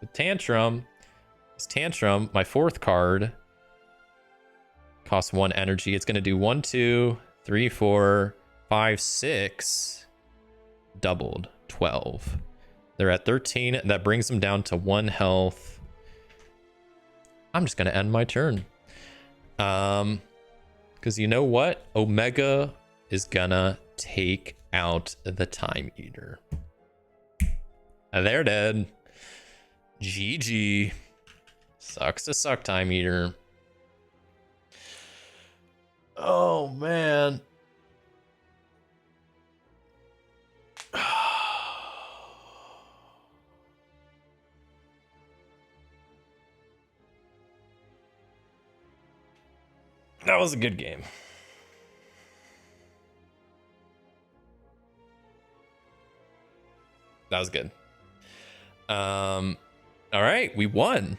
With Tantrum, it's Tantrum, my 4th card, costs 1 energy. It's going to do 1, 2, 3, 4, 5, 6, doubled, 12. They're at 13, and that brings them down to 1 health. I'm just going to end my turn. Because you know what? Omega is gonna take out the Time Eater. They're dead. GG. Sucks to suck, Time Eater. Oh, man. That was a good game. That was good. All right, we won.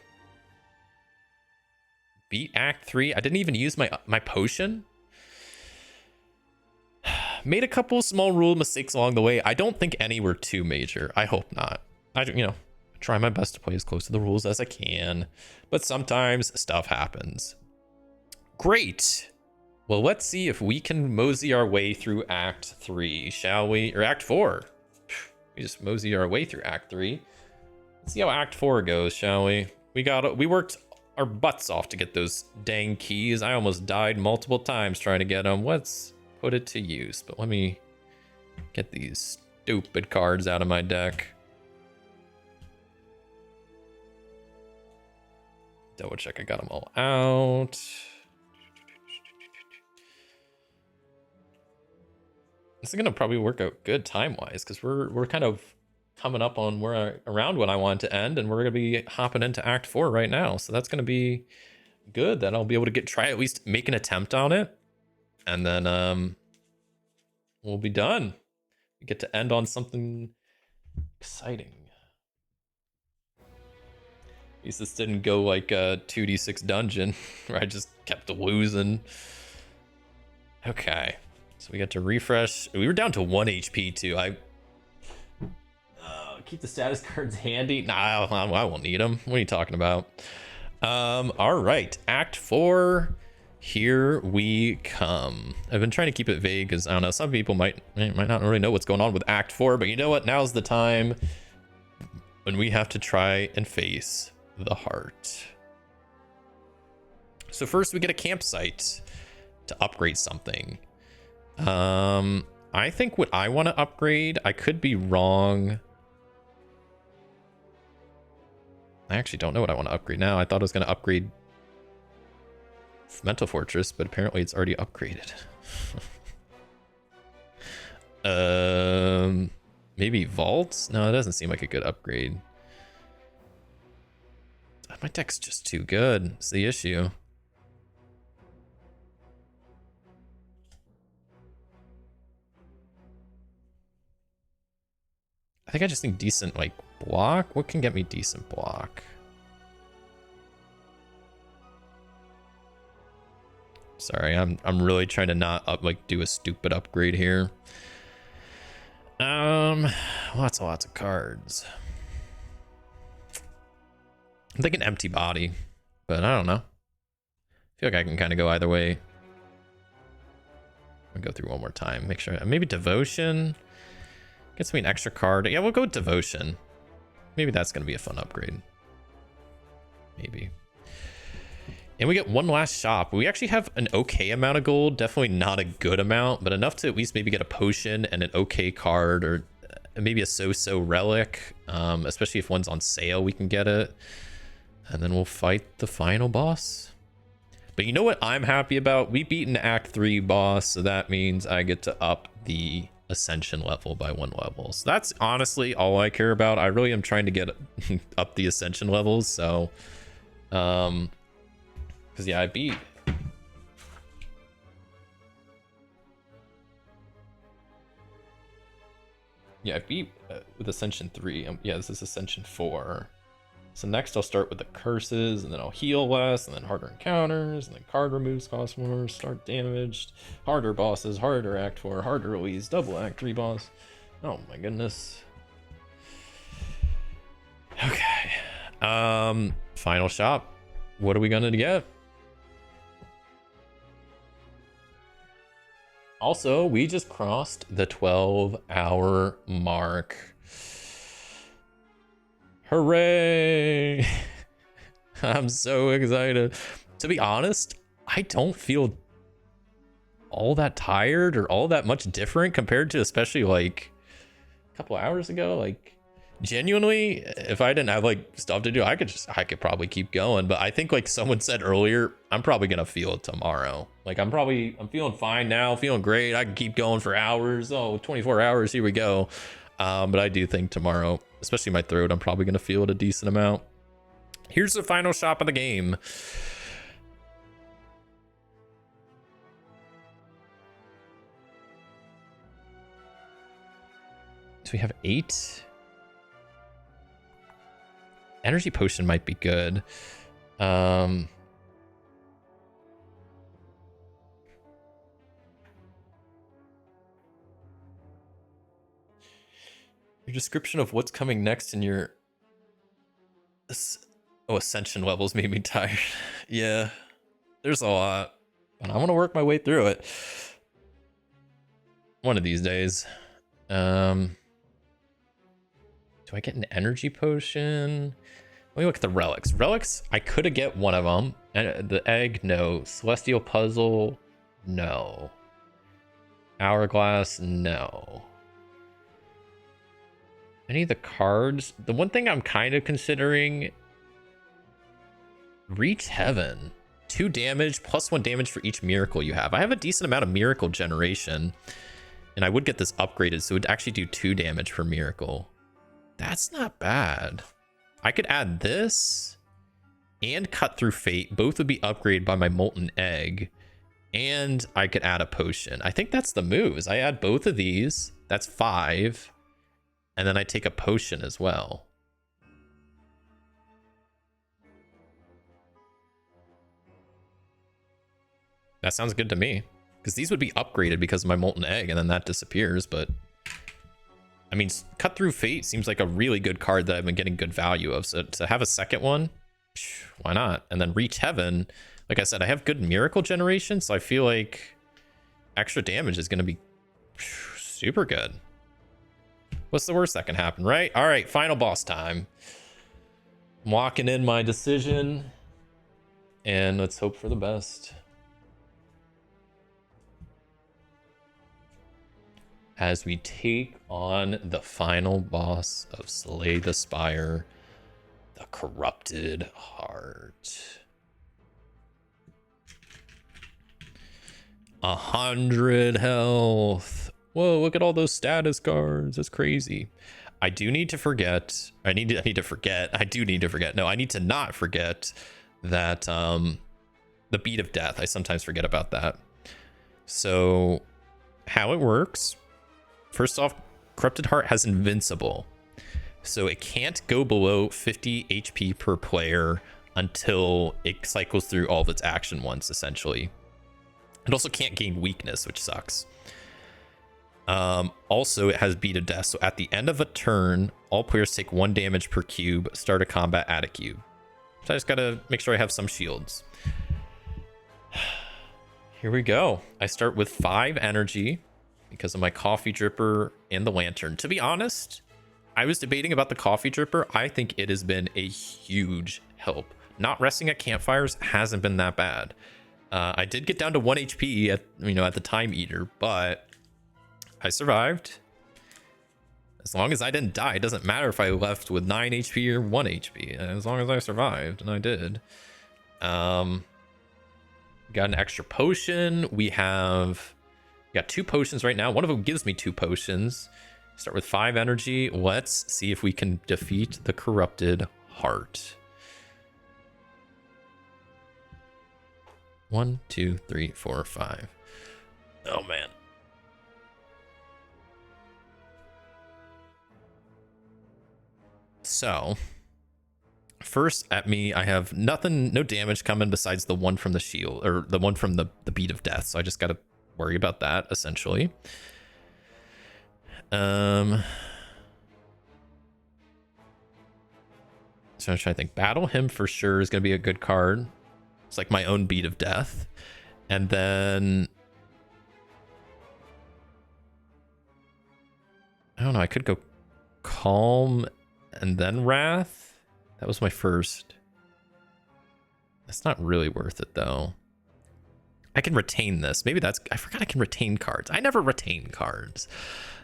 Beat Act 3. I didn't even use my potion. Made a couple small rule mistakes along the way. I don't think any were too major. I hope not. I try my best to play as close to the rules as I can, but sometimes stuff happens. Great. Well, let's see if we can mosey our way through Act 3, shall we? Or Act 4. We just mosey our way through Act 3. Let's see how Act 4 goes, shall we? We worked our butts off to get those dang keys. I almost died multiple times trying to get them. Let's put it to use. But let me get these stupid cards out of my deck. Double check I got them all out. This is gonna probably work out good time-wise because we're kind of coming up on around when I want to end, and we're gonna be hopping into Act 4 right now. So that's gonna be good. That I'll be able to try at least make an attempt on it, and then we'll be done. We get to end on something exciting. At least this didn't go like a 2d6 dungeon where I just kept losing. Okay. So we got to refresh. We were down to 1 HP too. Keep the status cards handy. Nah, I won't need them. What are you talking about? All right, Act 4. Here we come. I've been trying to keep it vague because I don't know. Some people might not really know what's going on with Act 4, but you know what? Now's the time when we have to try and face the heart. So first, we get a campsite to upgrade something. I think what I want to upgrade, I could be wrong. I actually don't know what I want to upgrade now. I thought I was going to upgrade Mental Fortress, but apparently it's already upgraded. Maybe Vaults? No, it doesn't seem like a good upgrade. My deck's just too good. It's the issue. I think I just need decent, like, block. What can get me decent block? Sorry, I'm really trying to not do a stupid upgrade here. Lots of cards. I'm thinking Empty Body, but I don't know. I feel like I can kind of go either way. I'll go through one more time. Make sure. Maybe Devotion. Gets me an extra card. Yeah, we'll go with Devotion. Maybe that's going to be a fun upgrade. Maybe. And we get one last shop. We actually have an okay amount of gold. Definitely not a good amount, but enough to at least maybe get a potion and an okay card, or maybe a so-so relic. Especially if one's on sale, we can get it. And then we'll fight the final boss. But you know what I'm happy about? We beat an Act 3 boss, so that means I get to up the Ascension level by 1 level. So that's honestly all I care about. I really am trying to get up the Ascension levels, so because yeah, I beat with Ascension 3. Yeah, this is Ascension 4. So next I'll start with the curses, and then I'll heal less, and then harder encounters, and then card removes cost more, start damaged, harder bosses, harder Act 4, harder release, double Act 3 boss. Oh my goodness. Okay. Final shop. What are we gonna get? Also, we just crossed the 12-hour mark. Hooray! I'm so excited. To be honest, I don't feel all that tired or all that much different compared to especially like a couple hours ago. Like genuinely, if I didn't have like stuff to do, I could probably keep going. But I think like someone said earlier, I'm probably gonna feel it tomorrow. Like I'm feeling fine now, feeling great. I can keep going for hours. Oh, 24 hours, here we go. But I do think tomorrow, especially my throat, I'm probably gonna feel it a decent amount. Here's the final shop of the game. So we have 8. Energy potion might be good. Your description of what's coming next in your ascension levels made me tired. Yeah, there's a lot, and I want to work my way through it one of these days. Do I get an energy potion? Let me look at the relics. Relics, I could have get one of them. And the egg, no. Celestial puzzle, no. Hourglass, no. Any of the cards? The one thing I'm kind of considering, Reach Heaven. 2 damage plus 1 damage for each miracle you have. I have a decent amount of miracle generation, and I would get this upgraded, so it would actually do 2 damage per miracle. That's not bad. I could add this and Cut Through Fate. Both would be upgraded by my Molten Egg. And I could add a potion. I think that's the moves. I add both of these. That's 5. And then I take a potion as well. That sounds good to me. Because these would be upgraded because of my Molten Egg, and then that disappears, but... I mean, Cut Through Fate seems like a really good card that I've been getting good value of. So to have a second one, why not? And then Reach Heaven, like I said, I have good miracle generation, so I feel like extra damage is going to be super good. What's the worst that can happen, right? All right, final boss time. I'm locking in my decision, and let's hope for the best. As we take on the final boss of Slay the Spire, the Corrupted Heart. 100 health. Whoa, look at all those status cards. That's crazy. I do need to forget. I do need to forget. No, I need to not forget that the Beat of Death. I sometimes forget about that. So how it works. First off, Corrupted Heart has Invincible. So it can't go below 50 HP per player until it cycles through all of its action once, essentially. It also can't gain weakness, which sucks. Also, it has Beat of Death. So at the end of a turn, all players take 1 damage per cube. Start a combat, add a cube. So I just gotta make sure I have some shields. Here we go. I start with 5 energy because of my coffee dripper and the lantern. To be honest, I was debating about the coffee dripper. I think it has been a huge help. Not resting at campfires hasn't been that bad. I did get down to 1 HP at the time eater, but I survived. As long as I didn't die, it doesn't matter if I left with 9 HP or 1 HP. As long as I survived, and I did. Got an extra potion. We got 2 potions right now. One of them gives me 2 potions. Start with 5 energy. Let's see if we can defeat the Corrupted Heart. 1, 2, 3, 4, 5. Oh man. So first at me, I have nothing, no damage coming besides the one from the shield, or the one from the Beat of Death. So I just gotta worry about that essentially. So I'm trying to think. Battle Him for sure is going to be a good card. It's like my own beat of death. And then I don't know. I could go Calm and then Wrath. That was my first. That's not really worth it though. I can retain this. Maybe that's, I forgot I can retain cards. I never retain cards.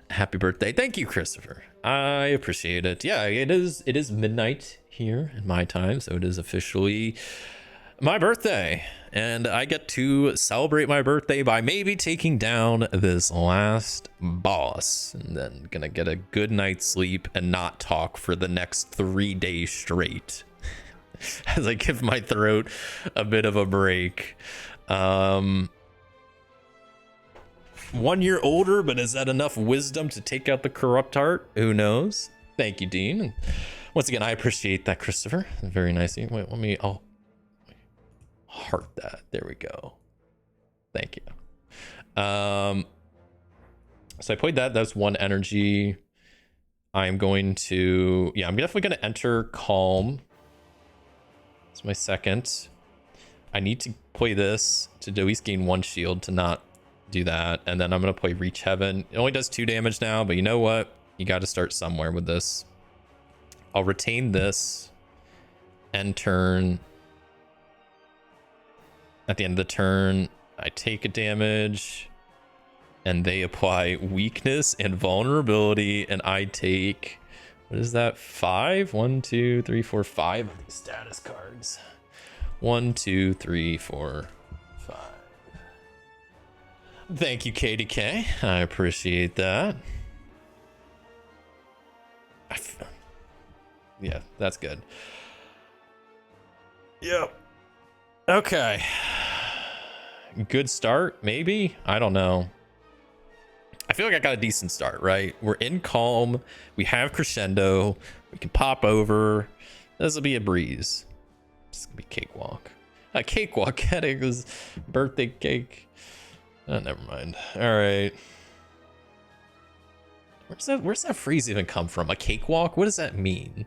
Happy birthday. Thank you, Christopher. I appreciate it. Yeah, it is midnight here in my time, so it is officially my birthday. And I get to celebrate my birthday by maybe taking down this last boss, and then gonna get a good night's sleep and not talk for the next 3 days straight. As I give my throat a bit of a break. 1 year older, but is that enough wisdom to take out the corrupt heart? Who knows? Thank you, Dean. And once again, I appreciate that, Christopher. Very nice. Wait, let me, I'll heart that. There we go. Thank you. So I played that. That's 1 energy. I'm going to, yeah, I'm definitely going to enter Calm. It's my second. I need to play this to at least gain 1 shield to not do that. And then I'm going to play Reach Heaven. It only does 2 damage now, but you know what? You got to start somewhere with this. I'll retain this. End turn. At the end of the turn, I take a damage. And they apply weakness and vulnerability. And I take, what is that? 5? 1, 2, 3, 4, 5 of these status cards. 1, 2, 3, 4, 5. Thank you, KDK. I appreciate that. Yeah, that's good. Yep. Okay. Good start, maybe? I don't know. I feel like I got a decent start, right? We're in Calm. We have Crescendo. We can pop over. This will be a breeze. It's gonna be cakewalk. A cakewalk getting his birthday cake. Oh, never mind. All right. Where's that phrase even come from? A cakewalk? What does that mean?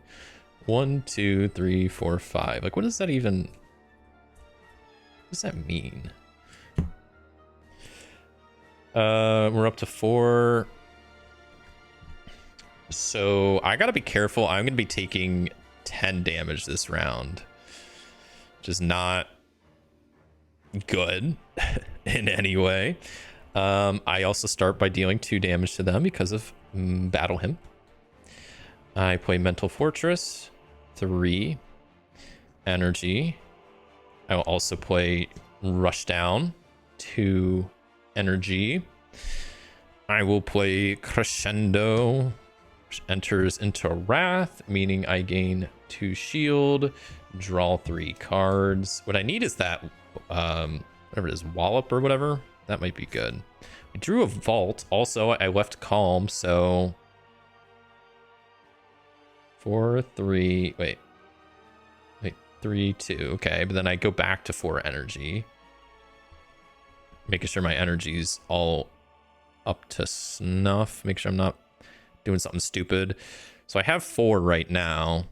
1, 2, 3, 4, 5. Like, what does that even? What does that mean? We're up to 4. So I gotta be careful. I'm gonna be taking 10 damage this round, which is not good in any way. I also start by dealing 2 damage to them because of Battle Him. I play Mental Fortress, 3 energy. I will also play Rush Down, 2 energy. I will play Crescendo, which enters into Wrath, meaning I gain 2 shield, draw 3 cards. What I need is that, whatever it is, Wallop or whatever. That might be good. I drew a Vault. Also, I left Calm, so 4, 3, wait, 3, 2. Okay, but then I go back to 4 energy. Making sure my energy's all up to snuff. Make sure I'm not doing something stupid. So I have 4 right now.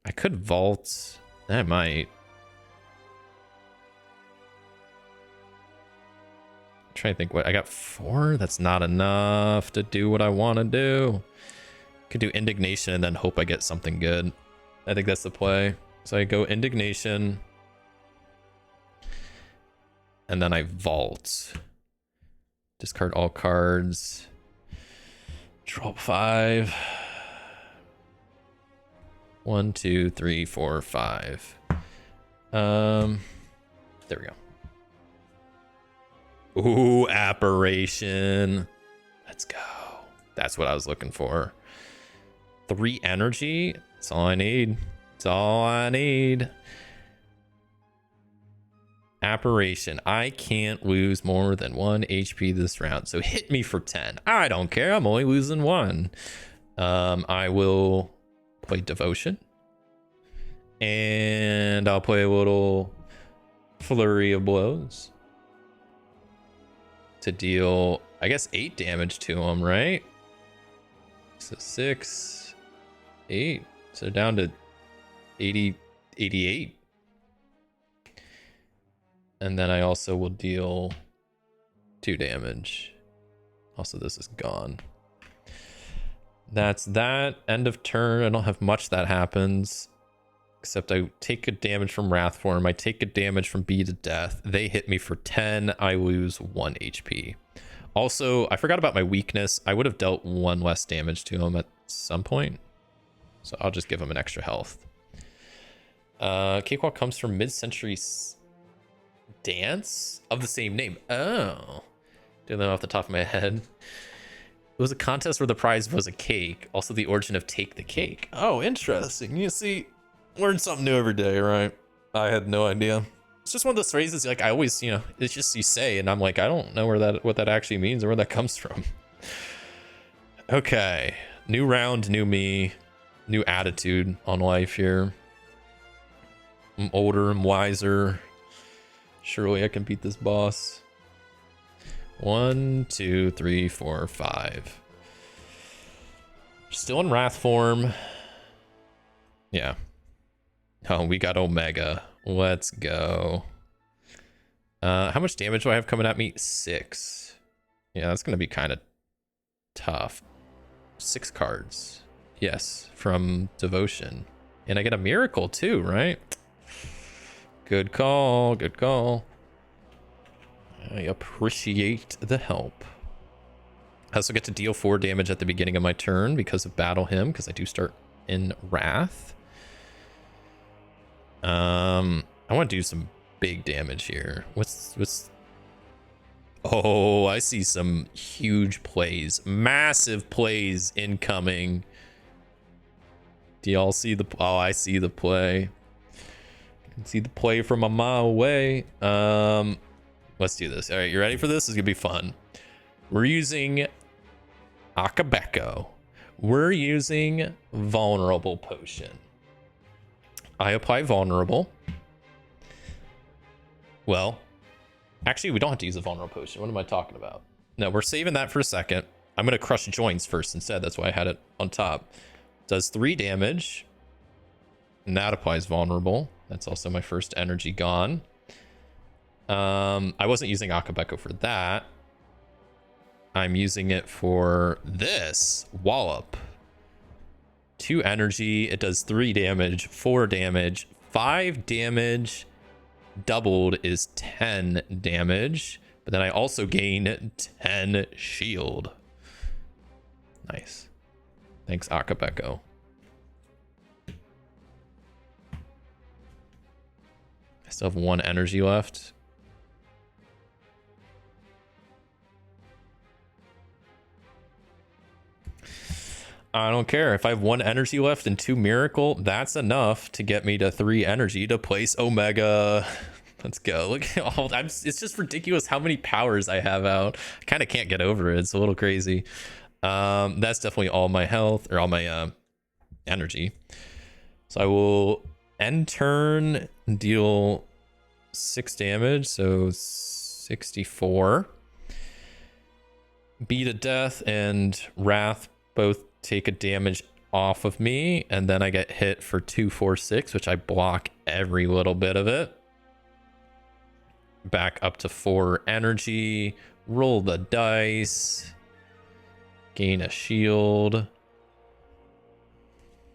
I could vault. I might. I'm trying to think what I got. 4. That's not enough to do what I want to do. Could do Indignation and then hope I get something good. I think that's the play. So I go Indignation. And then I vault. Discard all cards. Draw 5. 1, 2, 3, 4, 5. There we go. Ooh, Apparition. Let's go. That's what I was looking for. 3 energy. That's all I need. That's all I need. Apparition. I can't lose more than 1 HP this round. So hit me for 10. I don't care. I'm only losing 1. I will play Devotion. And I'll play a little Flurry of Blows. To deal, I guess, 8 damage to him, right? So 6, 8. So down to 80, 88. And then I also will deal 2 damage. Also, this is gone. That's that. End of turn. I don't have much that happens. Except I take a damage from Wrath Form. I take a damage from Beat to Death. They hit me for 10. I lose 1 HP. Also, I forgot about my weakness. I would have dealt 1 less damage to him at some point. So I'll just give him an extra health. Cakewalk comes from mid-century dance of the same name. Oh. Doing that off the top of my head. It was a contest where the prize was a cake. Also the origin of Take the Cake. Oh, interesting. You see, learn something new every day, right? I had no idea. It's just one of those phrases like I always, you know, it's just you say, and I'm like, I don't know what that actually means or where that comes from. Okay. New round, new me, new attitude on life here. I'm older, I'm wiser. Surely I can beat this boss. 1, 2, 3, 4, 5. Still in Wrath form. Yeah. Oh, we got Omega. Let's go. How much damage do I have coming at me? 6. Yeah, that's going to be kind of tough. 6 cards. Yes, from Devotion. And I get a Miracle too, right? Good call. Good call. I appreciate the help. I also get to deal 4 damage at the beginning of my turn because of Battle Hymn, because I do start in Wrath. I want to do some big damage here. What's... Oh, I see some huge plays. Massive plays incoming. Do y'all see the... Oh, I see the play. I can see the play from a mile away. Let's do this. All right, you ready for this? This is gonna be fun. We're using Akabeko. We're using Vulnerable Potion. I apply Vulnerable. Well, actually, we don't have to use a Vulnerable Potion. What am I talking about? No, we're saving that for a second. I'm gonna crush joints first instead. That's why I had it on top. Does 3 damage. And that applies Vulnerable. That's also my first energy gone. I wasn't using Akabeko for that. I'm using it for this Wallop. 2 energy. It does 3 damage, 4 damage, 5 damage. Doubled is 10 damage. But then I also gain 10 shield. Nice. Thanks, Akabeko. I still have 1 energy left. I don't care. If I have 1 energy left and 2 miracle, that's enough to get me to 3 energy to place Omega. Let's go. Look at all. It's just ridiculous how many powers I have out. I kind of can't get over it. It's a little crazy. That's definitely all my health or all my energy. So I will end turn and deal 6 damage. So 64. Beat to Death and Wrath both take a damage off of me, and then I get hit for 2, 4, 6, which I block every little bit of it. Back up to 4 energy. Roll the dice. Gain a shield.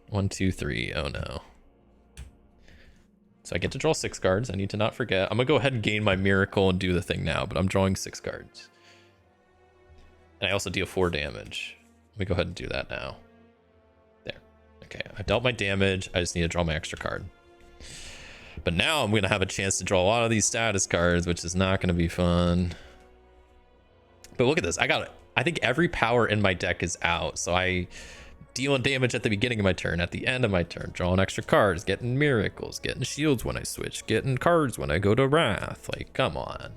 1, 2, 3. Oh no. So I get to draw 6 cards. I need to not forget. I'm gonna go ahead and gain my miracle and do the thing now, but I'm drawing 6 cards. And I also deal 4 damage. Let me go ahead and do that now. There. Okay, I dealt my damage. I just need to draw my extra card. But now I'm going to have a chance to draw a lot of these status cards, which is not going to be fun. But look at this. I think every power in my deck is out. So I dealing damage at the beginning of my turn, at the end of my turn, drawing extra cards, getting miracles, getting shields when I switch, getting cards when I go to Wrath. Like, come on.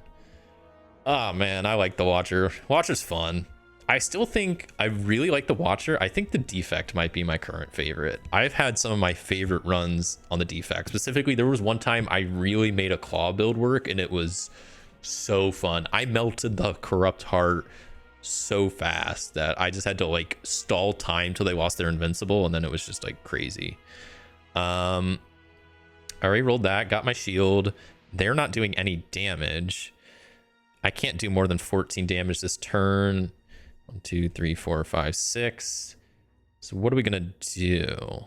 Oh, man, I like the Watcher. Watcher's fun. I still think I really like the Watcher. I think the Defect might be my current favorite. I've had some of my favorite runs on the Defect. Specifically, there was one time I really made a Claw build work, and it was so fun. I melted the Corrupt Heart so fast that I just had to like stall time till they lost their invincible, and then it was just like crazy. I already rolled that, got my shield. They're not doing any damage. I can't do more than 14 damage this turn. 1, 2, 3, 4, 5, 6. So what are we gonna do?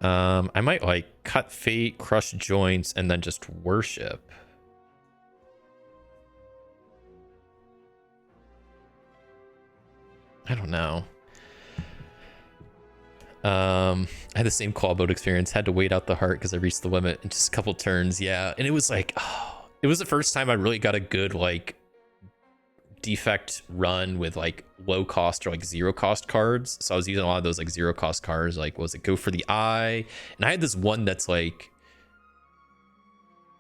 I might like cut fate, crush joints, and then just worship. I don't know. I had the same claw boat experience. Had to wait out the heart because I reached the limit in just a couple turns. Yeah, and it was like, oh, it was the first time I really got a good like defect run with like low cost or like zero cost cards. So I was using a lot of those like zero cost cards. Like, was it go for the eye? And I had this one that's like,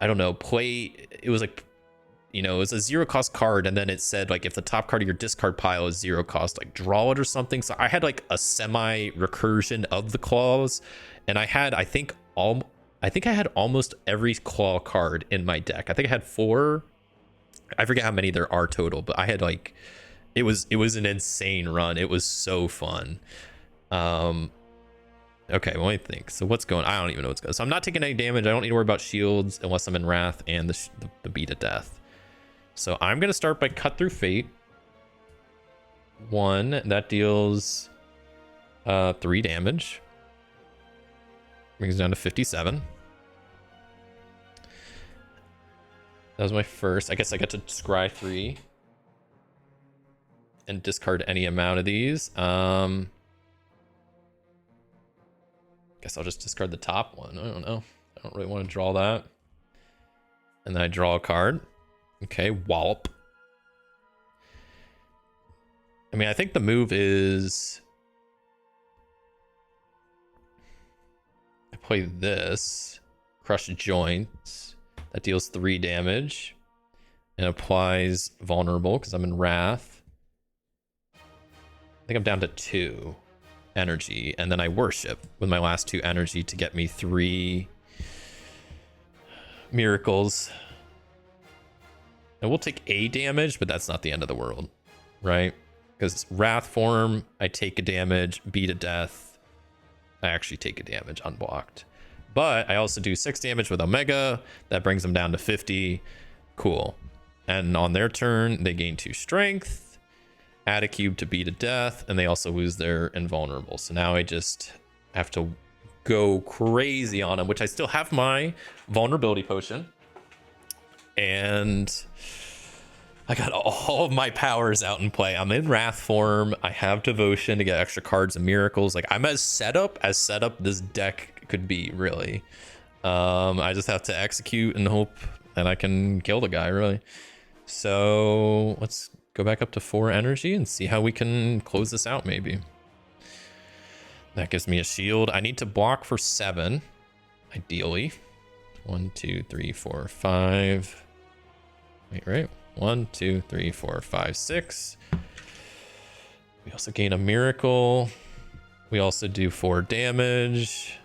I don't know, play. It was like, you know, it was a zero cost card, and then it said like if the top card of your discard pile is zero cost, like draw it or something. So I had like a semi recursion of the claws, and I had I think I had almost every claw card in my deck. I think I had 4. I forget how many there are total, but I had like it was an insane run. It was so fun. Okay, well, I think so. What's going? I don't even know what's going. So I'm not taking any damage. I don't need to worry about shields unless I'm in Wrath and the beat of death. So I'm gonna start by cut through fate. 1 that deals 3 damage. Brings it down to 57. That was my first. I guess I got to scry 3 and discard any amount of these. Guess I'll just discard the top one. I don't know. I don't really want to draw that. And then I draw a card. Okay, wallop. I mean, I think the move is I play this, crush joints. That deals 3 damage and applies vulnerable because I'm in Wrath. I think I'm down to 2 energy, and then I worship with my last 2 energy to get me 3 miracles. And we'll take a damage, but that's not the end of the world, right? Because Wrath form, I take a damage, beat a death. I actually take a damage unblocked. But I also do 6 damage with Omega. That brings them down to 50. Cool. And on their turn, they gain 2 strength, add a cube to beat a death, and they also lose their invulnerable. So now I just have to go crazy on them, which I still have my vulnerability potion. And I got all of my powers out in play. I'm in Wrath form. I have Devotion to get extra cards and miracles. Like, I'm as set up this deck could be, really. I just have to execute and hope that I can kill the guy, really. So let's go back up to 4 energy and see how we can close this out, maybe. That gives me a shield. I need to block for 7, ideally. 1, 2, 3, 4, 5. Wait, right? 1, 2, 3, 4, 5, 6. We also gain a miracle. We also do 4 damage.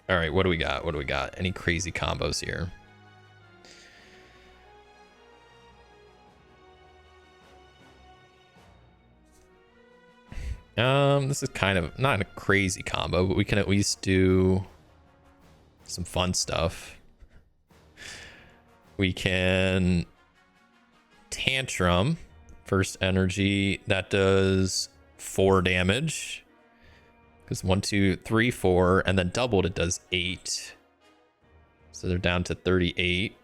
All right, what do we got? What do we got? Any crazy combos here? This is kind of not a crazy combo, but we can at least do some fun stuff. We can Tantrum, first energy, that does 4 damage. Because 1, 2, 3, 4, and then doubled it does 8. So they're down to 38.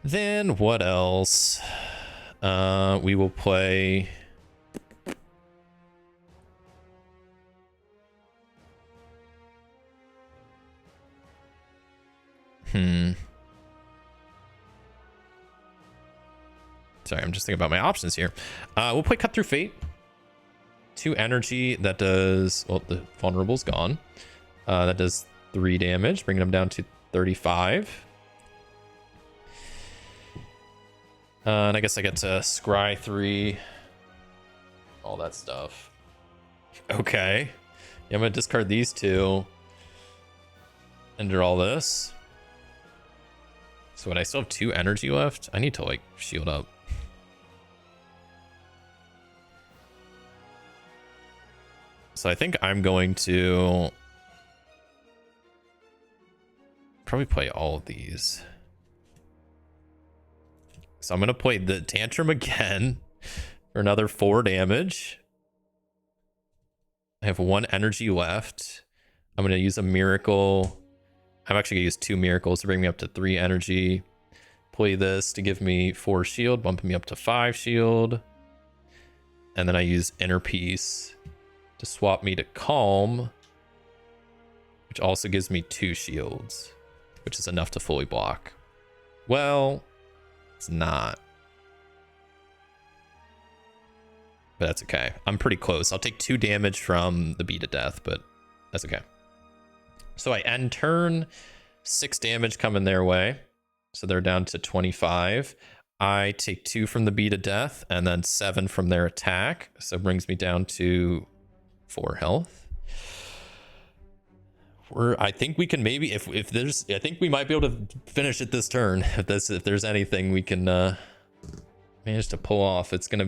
Then what else? We will play. Sorry, I'm just thinking about my options here. We'll play Cut Through Fate. 2 energy, that does, well, the vulnerable's gone. That does 3 damage, bringing them down to 35. And I guess I get to scry 3, all that stuff. Okay. Yeah, I'm gonna discard these 2. Ender all this. So when I still have 2 energy left, I need to like shield up. So I think I'm going to probably play all of these. So I'm going to play the Tantrum again for another 4 damage. I have 1 energy left. I'm going to use a miracle. I'm actually going to use 2 miracles to bring me up to 3 energy. Play this to give me 4 shield, bumping me up to 5 shield. And then I use Inner Peace to swap me to Calm, which also gives me 2 shields, which is enough to fully block. Well, it's not. But that's okay. I'm pretty close. I'll take 2 damage from the Beat of Death, but that's okay. So I end turn, 6 damage coming their way. So they're down to 25. I take 2 from the Beat of Death and then 7 from their attack. So it brings me down to 4 health. I think we can maybe, if there's, I think we might be able to finish it this turn. If there's anything we can manage to pull off, it's gonna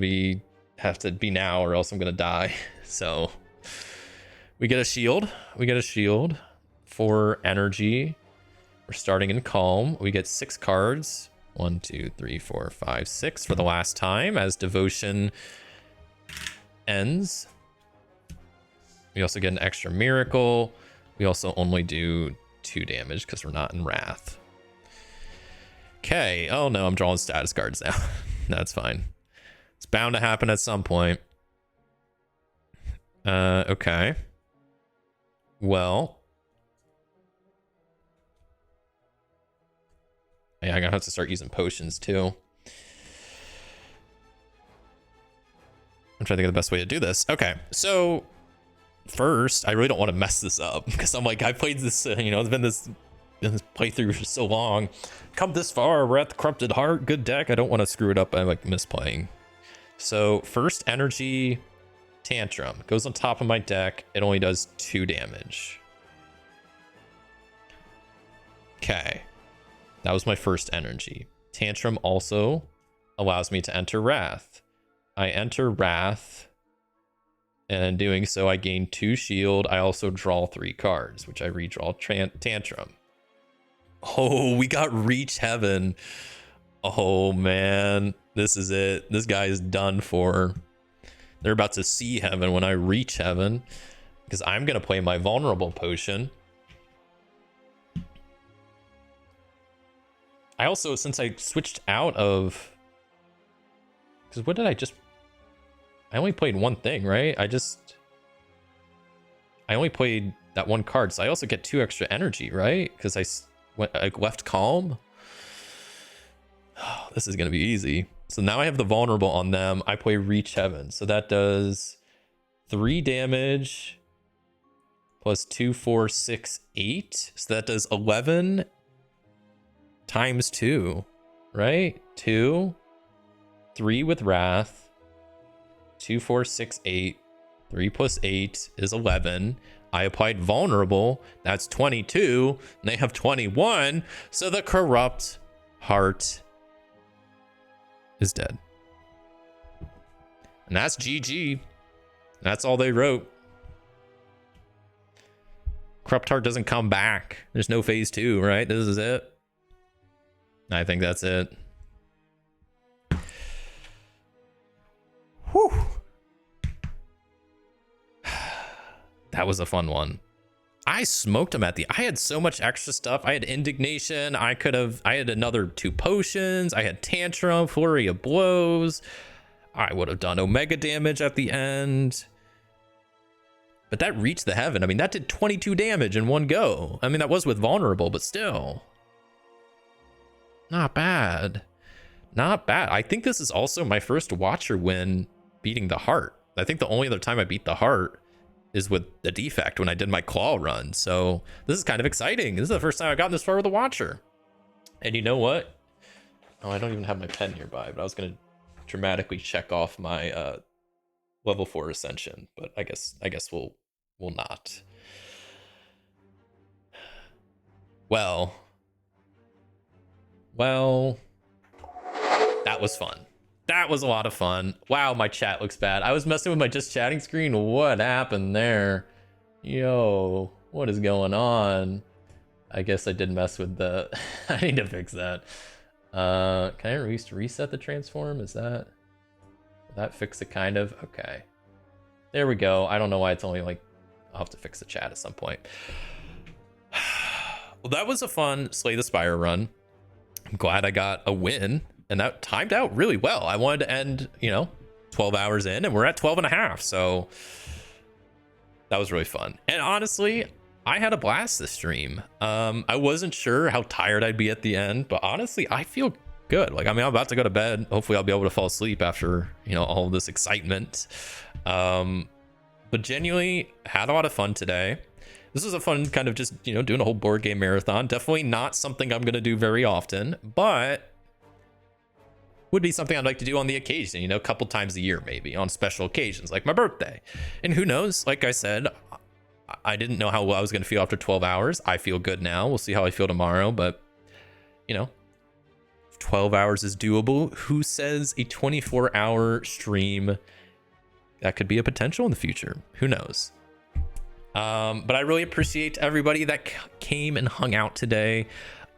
have to be now, or else I'm gonna die. So we get a shield. We get a shield for energy. We're starting in Calm. We get 6 cards. 1, 2, 3, 4, 5, 6 for the last time as Devotion ends. We also get an extra miracle. We also only do 2 damage because we're not in Wrath. Okay. Oh no, I'm drawing status cards now. That's fine. It's bound to happen at some point. Okay. Well. Yeah, I'm gonna have to start using potions too. I'm trying to think of the best way to do this. Okay, so first, I really don't want to mess this up because I'm like, I played this, it's been this playthrough for so long. Come this far, we're at the Corrupted Heart, good deck. I don't want to screw it up by like misplaying. So first energy Tantrum goes on top of my deck. It only does 2 damage. Okay, that was my first energy. Tantrum also allows me to enter Wrath. I enter Wrath. And in doing so, I gain 2 shield. I also draw 3 cards, which I redraw Tantrum. Oh, we got Reach Heaven. Oh, man. This is it. This guy is done for. They're about to see heaven when I reach heaven. Because I'm going to play my Vulnerable Potion. I also, since I switched out of... Because what did I just... I only played one thing, right? I only played that 1 card, so I also get 2 extra energy, right? Because I left Calm. Oh, this is gonna be easy. So now I have the Vulnerable on them. I play Reach Heaven, so that does 3 damage plus 2, 4, 6, 8. So that does 11 times 2, right? 2, 3 with Wrath. 2, 4, 6, 8. 3 plus 8 is 11. I applied Vulnerable. That's 22. And they have 21. So the Corrupt Heart is dead. And that's GG. That's all they wrote. Corrupt Heart doesn't come back. There's no phase 2, right? This is it. I think that's it. Whew. That was a fun one. I smoked him I had so much extra stuff. I had Indignation. I had another 2 potions. I had Tantrum, Flurry of Blows. I would have done Omega damage at the end. But that reached the heaven. I mean, that did 22 damage in one go. I mean, that was with Vulnerable, but still. Not bad. Not bad. I think this is also my first Watcher win beating the Heart. I think the only other time I beat the Heart is with the Defect when I did my Claw run. So this is kind of exciting. This is the first time I've gotten this far with a Watcher. And you know what? Oh, I don't even have my pen nearby, but I was going to dramatically check off my level 4 Ascension, but I guess we'll not. Well, that was fun. That was a lot of fun. Wow, my chat looks bad. I was messing with my just chatting screen. What happened there? Yo, what is going on? I guess I did mess with the... I need to fix that. Can I reset the transform? Is that... Will that fix it kind of? Okay. There we go. I don't know why it's only like... I'll have to fix the chat at some point. Well, that was a fun Slay the Spire run. I'm glad I got a win. And that timed out really well. I wanted to end, 12 hours in, and we're at 12 and a half. So that was really fun. And honestly, I had a blast this stream. I wasn't sure how tired I'd be at the end, but honestly, I feel good. Like, I mean, I'm about to go to bed. Hopefully I'll be able to fall asleep after, all of this excitement. But genuinely had a lot of fun today. This was a fun kind of just, doing a whole board game marathon. Definitely not something I'm going to do very often, but would be something I'd like to do on the occasion, a couple times a year, maybe on special occasions like my birthday. And who knows, like I said, I didn't know how well I was going to feel after 12 hours. I feel good now. We'll see how I feel tomorrow, but 12 hours is doable. Who says a 24-hour stream, that could be a potential in the future? Who knows? But I really appreciate everybody that came and hung out today.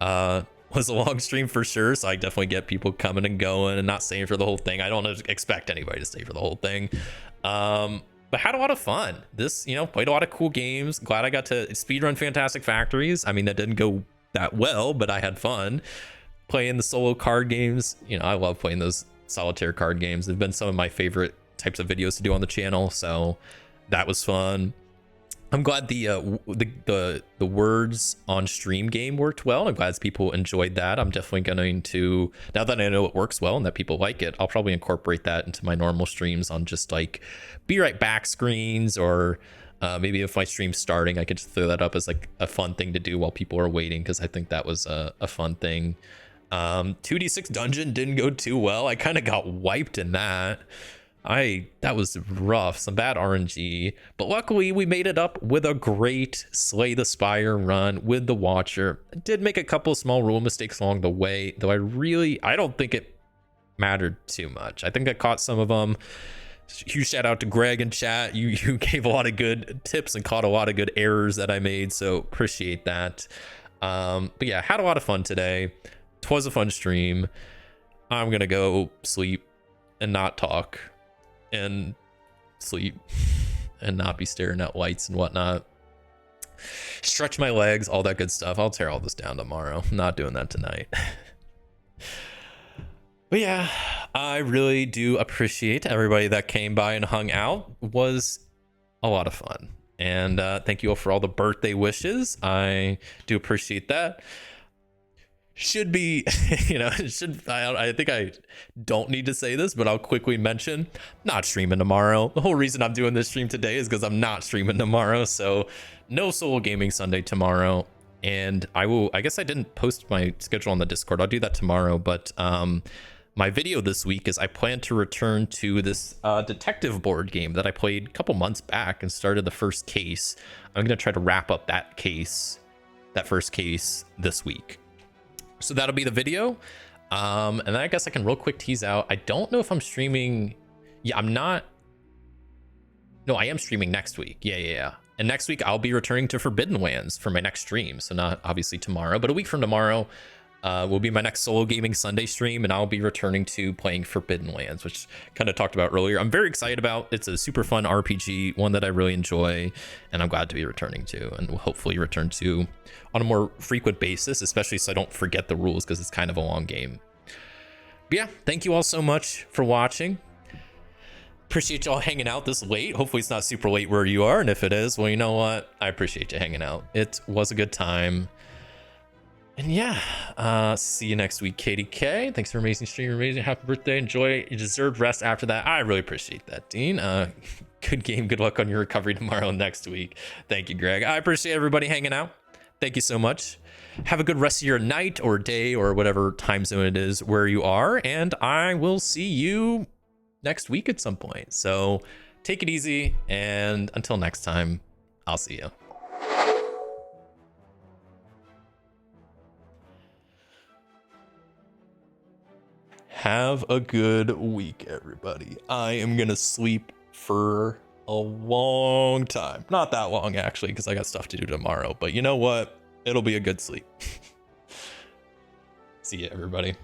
Was a long stream for sure, so I definitely get people coming and going and not staying for the whole thing. I don't expect anybody to stay for the whole thing. But had a lot of fun. This, played a lot of cool games. Glad I got to speedrun Fantastic Factories. I mean, that didn't go that well, but I had fun playing the solo card games. I love playing those solitaire card games. They've been some of my favorite types of videos to do on the channel, so that was fun. I'm glad the words on stream game worked well. I'm glad people enjoyed that. I'm definitely going to, now that I know it works well and that people like it, I'll probably incorporate that into my normal streams on just like be right back screens, or maybe if my stream's starting, I could just throw that up as like a fun thing to do while people are waiting, because I think that was a fun thing. 2d6 dungeon didn't go too well. I kind of got wiped in that. That was rough, some bad RNG, but luckily we made it up with a great Slay the Spire run with the Watcher. I did make a couple small rule mistakes along the way, though I don't think it mattered too much. I think I caught some of them. Huge shout out to Greg in chat. You gave a lot of good tips and caught a lot of good errors that I made, so appreciate that. But yeah, had a lot of fun today. It was a fun stream. I'm gonna go sleep and not talk and sleep and not be staring at lights and whatnot. Stretch my legs, all that good stuff. I'll tear all this down tomorrow. I'm not doing that tonight. But yeah, I really do appreciate everybody that came by and hung out. It was a lot of fun. And thank you all for all the birthday wishes. I do appreciate that. Should be, I think I don't need to say this, but I'll quickly mention, not streaming tomorrow. The whole reason I'm doing this stream today is because I'm not streaming tomorrow. So no solo gaming Sunday tomorrow. And I guess I didn't post my schedule on the Discord. I'll do that tomorrow. But my video this week is I plan to return to this detective board game that I played a couple months back and started the first case. I'm going to try to wrap up that first case this week. So that'll be the video. And then I guess I can real quick tease out. I don't know if I'm streaming. Yeah, I'm not. No, I am streaming next week. Yeah. And next week I'll be returning to Forbidden Lands for my next stream. So not obviously tomorrow, but a week from tomorrow will be my next solo gaming Sunday stream, and I'll be returning to playing Forbidden Lands, which kind of talked about earlier. I'm very excited about. It's a super fun RPG, one that I really enjoy, and I'm glad to be returning to, and will hopefully return to on a more frequent basis, especially so I don't forget the rules, because it's kind of a long game. But yeah, thank you all so much for watching. Appreciate y'all hanging out this late. Hopefully it's not super late where you are, and if it is, well, you know what? I appreciate you hanging out. It was a good time. And yeah, see you next week, KDK. Thanks for amazing stream, amazing. Happy birthday. Enjoy your deserved rest after that. I really appreciate that, Dean. Good game. Good luck on your recovery tomorrow and next week. Thank you, Greg. I appreciate everybody hanging out. Thank you so much. Have a good rest of your night or day or whatever time zone it is where you are. And I will see you next week at some point. So take it easy. And until next time, I'll see you. Have a good week, everybody. I am going to sleep for a long time. Not that long, actually, because I got stuff to do tomorrow. But you know what? It'll be a good sleep. See you, everybody.